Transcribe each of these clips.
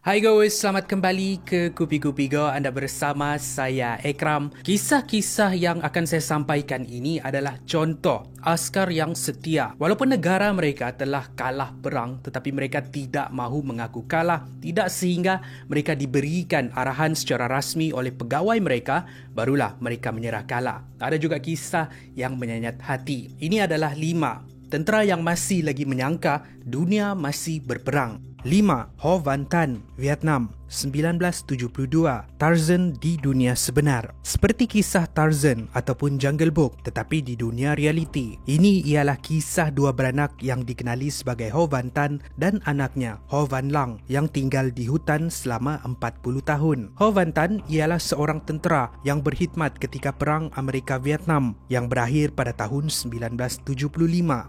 Hai guys, selamat kembali ke Kupi-Kupi Go. Anda bersama saya Ekram. Kisah-kisah yang akan saya sampaikan ini adalah contoh askar yang setia. Walaupun negara mereka telah kalah perang, tetapi mereka tidak mahu mengaku kalah. Tidak sehingga mereka diberikan arahan secara rasmi oleh pegawai mereka, barulah mereka menyerah kalah. Ada juga kisah yang menyayat hati. Ini adalah 5 tentera yang masih lagi menyangka dunia masih berperang. 5. Ho Van Tan, Vietnam, 1972. Tarzan di dunia sebenar. Seperti kisah Tarzan ataupun Jungle Book, tetapi di dunia realiti. Ini ialah kisah dua beranak yang dikenali sebagai Ho Van Tan dan anaknya Ho Van Lang yang tinggal di hutan selama 40 tahun. Ho Van Tan ialah seorang tentera yang berkhidmat ketika Perang Amerika-Vietnam yang berakhir pada tahun 1975.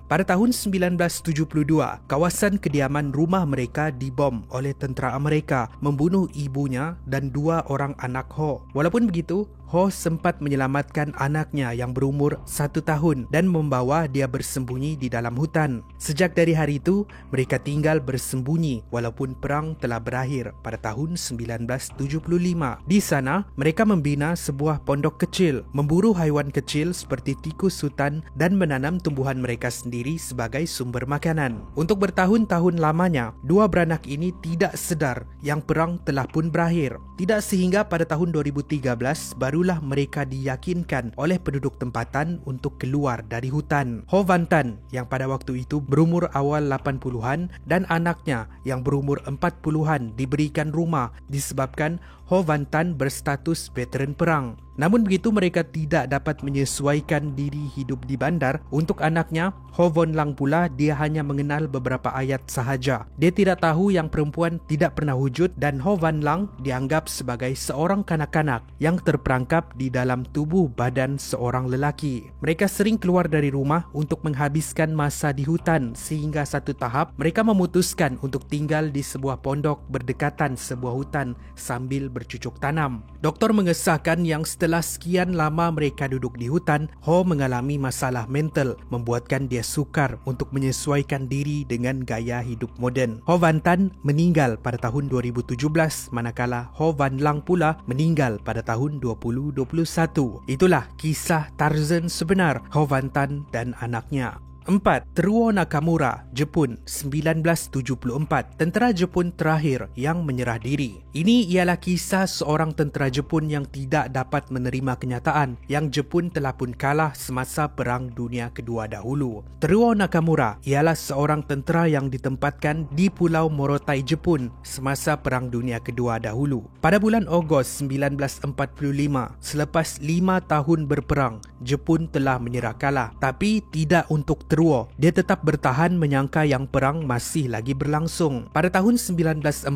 Pada tahun 1972, kawasan kediaman rumah mereka dibom oleh tentera Amerika, membunuh ibunya dan 2 orang anak Ho. Walaupun begitu, Ho sempat menyelamatkan anaknya yang berumur 1 tahun dan membawa dia bersembunyi di dalam hutan. Sejak dari hari itu, mereka tinggal bersembunyi walaupun perang telah berakhir pada tahun 1975. Di sana, mereka membina sebuah pondok kecil, memburu haiwan kecil seperti tikus hutan dan menanam tumbuhan mereka sendiri sebagai sumber makanan. Untuk bertahun-tahun lamanya, 2 beranak ini tidak sedar yang perang telah pun berakhir. Tidak sehingga pada tahun 2013 barulah mereka diyakinkan oleh penduduk tempatan untuk keluar dari hutan. Ho Van Tan yang pada waktu itu berumur awal 80-an dan anaknya yang berumur 40-an diberikan rumah disebabkan Ho Van Tan berstatus veteran perang. Namun begitu, mereka tidak dapat menyesuaikan diri hidup di bandar. Untuk anaknya, Ho Van Lang pula, dia hanya mengenal beberapa ayat sahaja. Dia tidak tahu yang perempuan tidak pernah wujud dan Ho Van Lang dianggap sebagai seorang kanak-kanak yang terperangkap di dalam tubuh badan seorang lelaki. Mereka sering keluar dari rumah untuk menghabiskan masa di hutan sehingga satu tahap mereka memutuskan untuk tinggal di sebuah pondok berdekatan sebuah hutan sambil bercucuk tanam. Doktor mengesahkan yang setelah sekian lama mereka duduk di hutan, Ho mengalami masalah mental, membuatkan dia sukar untuk menyesuaikan diri dengan gaya hidup moden. Ho Van Tan meninggal pada tahun 2017, manakala Ho Van Lang pula meninggal pada tahun 2021. Itulah kisah Tarzan sebenar, Ho Van Tan dan anaknya. 4. Teruo Nakamura, Jepun, 1974. Tentera Jepun terakhir yang menyerah diri. Ini ialah kisah seorang tentera Jepun yang tidak dapat menerima kenyataan yang Jepun telah pun kalah semasa Perang Dunia Kedua dahulu. Teruo Nakamura ialah seorang tentera yang ditempatkan di Pulau Morotai, Jepun semasa Perang Dunia Kedua dahulu. Pada bulan Ogos 1945, selepas 5 tahun berperang, Jepun telah menyerah kalah. Tapi tidak untuk Teruo. Dia tetap bertahan menyangka yang perang masih lagi berlangsung. Pada tahun 1944,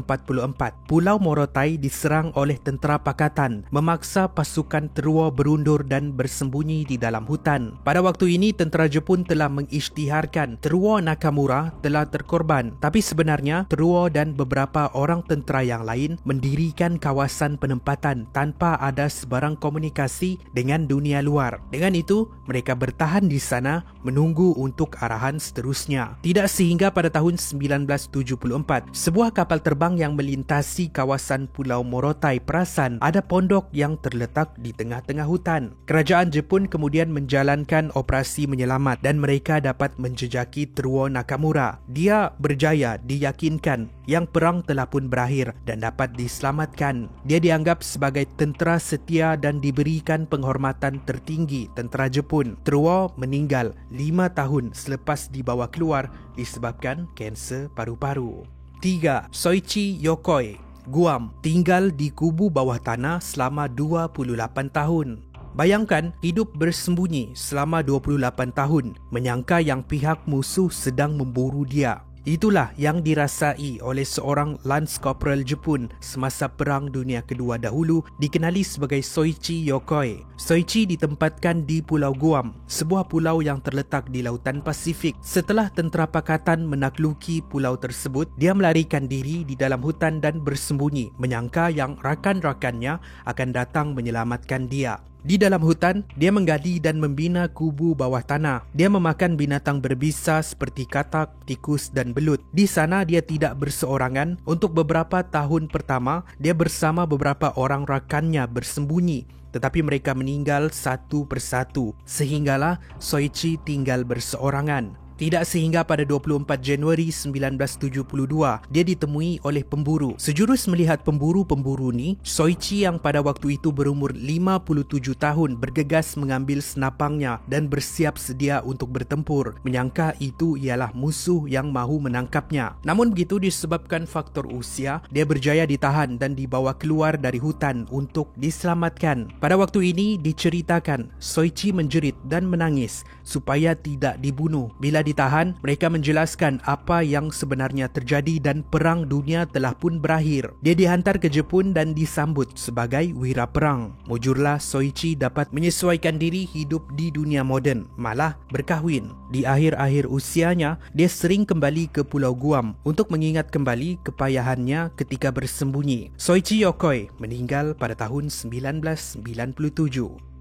Pulau Morotai diserang oleh tentera pakatan, memaksa pasukan Teruo berundur dan bersembunyi di dalam hutan. Pada waktu ini, tentera Jepun telah mengisytiharkan Teruo Nakamura telah terkorban. Tapi sebenarnya, Teruo dan beberapa orang tentera yang lain mendirikan kawasan penempatan tanpa ada sebarang komunikasi dengan dunia luar. Dengan itu, mereka bertahan di sana menunggu untuk arahan seterusnya. Tidak sehingga pada tahun 1974, sebuah kapal terbang yang melintasi kawasan Pulau Morotai perasan ada pondok yang terletak di tengah-tengah hutan. Kerajaan Jepun kemudian menjalankan operasi menyelamat dan mereka dapat menjejaki Teruo Nakamura. Dia berjaya diyakinkan yang perang telah pun berakhir dan dapat diselamatkan. Dia dianggap sebagai tentera setia dan diberikan penghormatan tertinggi tentera Jepun. Teruo meninggal 5 tahun selepas dibawa keluar disebabkan kanser paru-paru. 3. Soichi Yokoi, Guam, tinggal di kubu bawah tanah selama 28 tahun. Bayangkan hidup bersembunyi selama 28 tahun, menyangka yang pihak musuh sedang memburu dia. Itulah yang dirasai oleh seorang Lance Corporal Jepun semasa Perang Dunia Kedua dahulu, dikenali sebagai Soichi Yokoi. Soichi ditempatkan di Pulau Guam, sebuah pulau yang terletak di Lautan Pasifik. Setelah tentera pakatan menakluki pulau tersebut, dia melarikan diri di dalam hutan dan bersembunyi, menyangka yang rakan-rakannya akan datang menyelamatkan dia. Di dalam hutan, dia menggali dan membina kubu bawah tanah. Dia memakan binatang berbisa seperti katak, tikus dan belut. Di sana dia tidak berseorangan. Untuk beberapa tahun pertama, dia bersama beberapa orang rakannya bersembunyi. Tetapi mereka meninggal satu persatu. Sehinggalah Soichi tinggal berseorangan. Tidak sehingga pada 24 Januari 1972, dia ditemui oleh pemburu. Sejurus melihat pemburu-pemburu ni, Soichi yang pada waktu itu berumur 57 tahun bergegas mengambil senapangnya dan bersiap sedia untuk bertempur. Menyangka itu ialah musuh yang mahu menangkapnya. Namun begitu disebabkan faktor usia, dia berjaya ditahan dan dibawa keluar dari hutan untuk diselamatkan. Pada waktu ini diceritakan, Soichi menjerit dan menangis supaya tidak dibunuh. Bila ditahan, mereka menjelaskan apa yang sebenarnya terjadi dan Perang Dunia telah pun berakhir. Dia dihantar ke Jepun dan disambut sebagai wira perang. Mujurlah Soichi dapat menyesuaikan diri hidup di dunia moden, malah berkahwin. Di akhir-akhir usianya, dia sering kembali ke Pulau Guam untuk mengingat kembali kepayahannya ketika bersembunyi. Soichi Yokoi meninggal pada tahun 1997.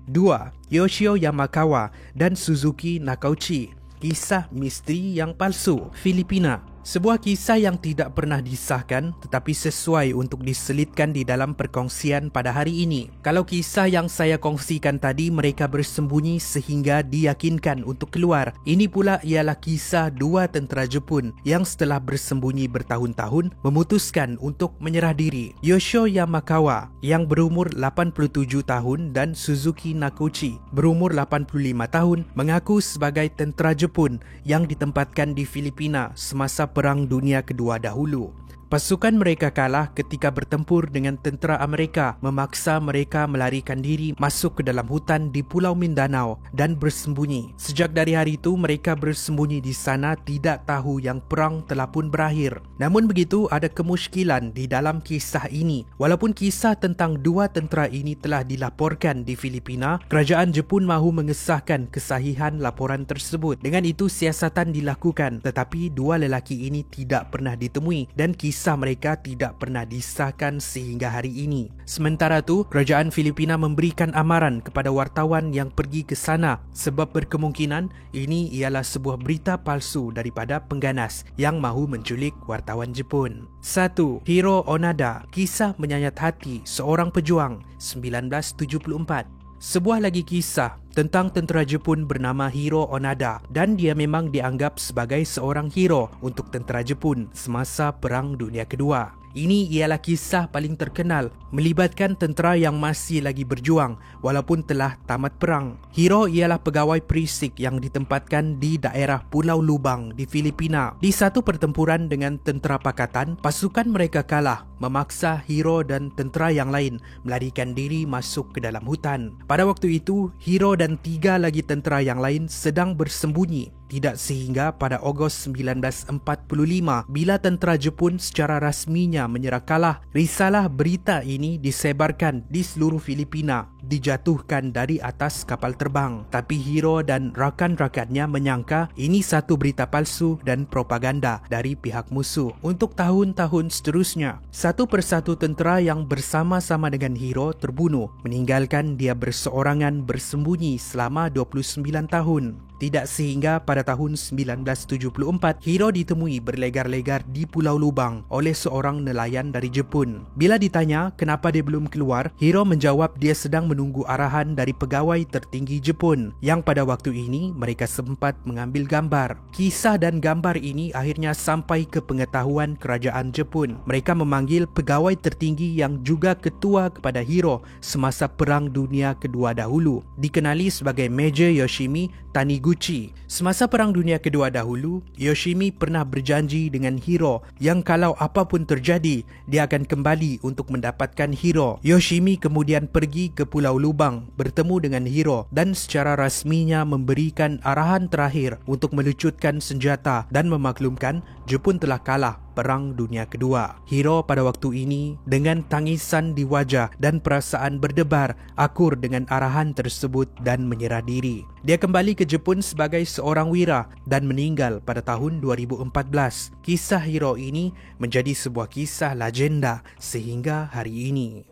2. Yoshio Yamakawa dan Suzuki Nakauchi. Kisah misteri yang palsu, Filipina. Sebuah kisah yang tidak pernah disahkan tetapi sesuai untuk diselitkan di dalam perkongsian pada hari ini. Kalau kisah yang saya kongsikan tadi mereka bersembunyi sehingga diyakinkan untuk keluar, ini pula ialah kisah dua tentera Jepun yang setelah bersembunyi bertahun-tahun memutuskan untuk menyerah diri. Yoshio Yamakawa yang berumur 87 tahun dan Suzuki Nakauchi berumur 85 tahun mengaku sebagai tentera Jepun yang ditempatkan di Filipina semasa Perang Dunia Kedua dahulu. Pasukan mereka kalah ketika bertempur dengan tentera Amerika, memaksa mereka melarikan diri masuk ke dalam hutan di Pulau Mindanao dan bersembunyi. Sejak dari hari itu mereka bersembunyi di sana tidak tahu yang perang telah pun berakhir. Namun begitu ada kemusykilan di dalam kisah ini. Walaupun kisah tentang dua tentera ini telah dilaporkan di Filipina, kerajaan Jepun mahu mengesahkan kesahihan laporan tersebut. Dengan itu siasatan dilakukan tetapi dua lelaki ini tidak pernah ditemui dan kisah mereka tidak pernah disahkan sehingga hari ini. Sementara itu, kerajaan Filipina memberikan amaran kepada wartawan yang pergi ke sana sebab berkemungkinan ini ialah sebuah berita palsu daripada pengganas yang mahu menculik wartawan Jepun. 1. Hiro Onada, kisah menyayat hati seorang pejuang, 1974. Sebuah lagi kisah tentang tentera Jepun bernama Hiro Onada dan dia memang dianggap sebagai seorang hero untuk tentera Jepun semasa Perang Dunia Kedua. Ini ialah kisah paling terkenal melibatkan tentera yang masih lagi berjuang walaupun telah tamat perang. Hiro ialah pegawai perisik yang ditempatkan di daerah Pulau Lubang di Filipina. Di satu pertempuran dengan tentera pakatan, pasukan mereka kalah, memaksa Hiro dan tentera yang lain melarikan diri masuk ke dalam hutan. Pada waktu itu, Hiro dan 3 lagi tentera yang lain sedang bersembunyi. Tidak sehingga pada Ogos 1945 bila tentera Jepun secara rasminya menyerah kalah, risalah berita ini disebarkan di seluruh Filipina, dijatuhkan dari atas kapal terbang. Tapi Hiro dan rakan-rakannya menyangka ini satu berita palsu dan propaganda dari pihak musuh. Untuk tahun-tahun seterusnya, satu persatu tentera yang bersama-sama dengan Hiro terbunuh, meninggalkan dia berseorangan bersembunyi selama 29 tahun. Tidak sehingga pada tahun 1974, Hiro ditemui berlegar-legar di Pulau Lubang oleh seorang nelayan dari Jepun. Bila ditanya kenapa dia belum keluar, Hiro menjawab dia sedang menunggu arahan dari pegawai tertinggi Jepun yang pada waktu ini mereka sempat mengambil gambar. Kisah dan gambar ini akhirnya sampai ke pengetahuan kerajaan Jepun. Mereka memanggil pegawai tertinggi yang juga ketua kepada Hiro semasa Perang Dunia Kedua dahulu, dikenali sebagai Major Yoshimi Taniguchi. Semasa Perang Dunia Kedua dahulu, Yoshimi pernah berjanji dengan Hiro yang kalau apapun terjadi, dia akan kembali untuk mendapatkan Hiro. Yoshimi kemudian pergi ke Pulau Lubang, bertemu dengan Hiro dan secara rasminya memberikan arahan terakhir untuk melucutkan senjata dan memaklumkan Jepun telah kalah Perang Dunia Kedua. Hiro pada waktu ini dengan tangisan di wajah dan perasaan berdebar akur dengan arahan tersebut dan menyerah diri. Dia kembali ke Jepun sebagai seorang wira dan meninggal pada tahun 2014. Kisah Hiro ini menjadi sebuah kisah legenda sehingga hari ini.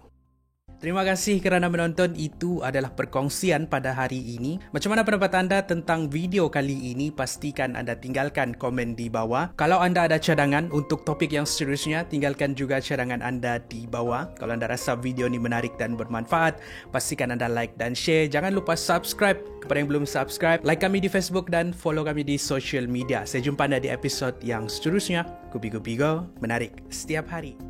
Terima kasih kerana menonton. Itu adalah perkongsian pada hari ini. Macam mana pendapat anda tentang video kali ini? Pastikan anda tinggalkan komen di bawah. Kalau anda ada cadangan untuk topik yang seterusnya, tinggalkan juga cadangan anda di bawah. Kalau anda rasa video ini menarik dan bermanfaat, pastikan anda like dan share. Jangan lupa subscribe kepada yang belum subscribe. Like kami di Facebook dan follow kami di social media. Saya jumpa anda di episod yang seterusnya. Kupi-Kupi Go, menarik setiap hari.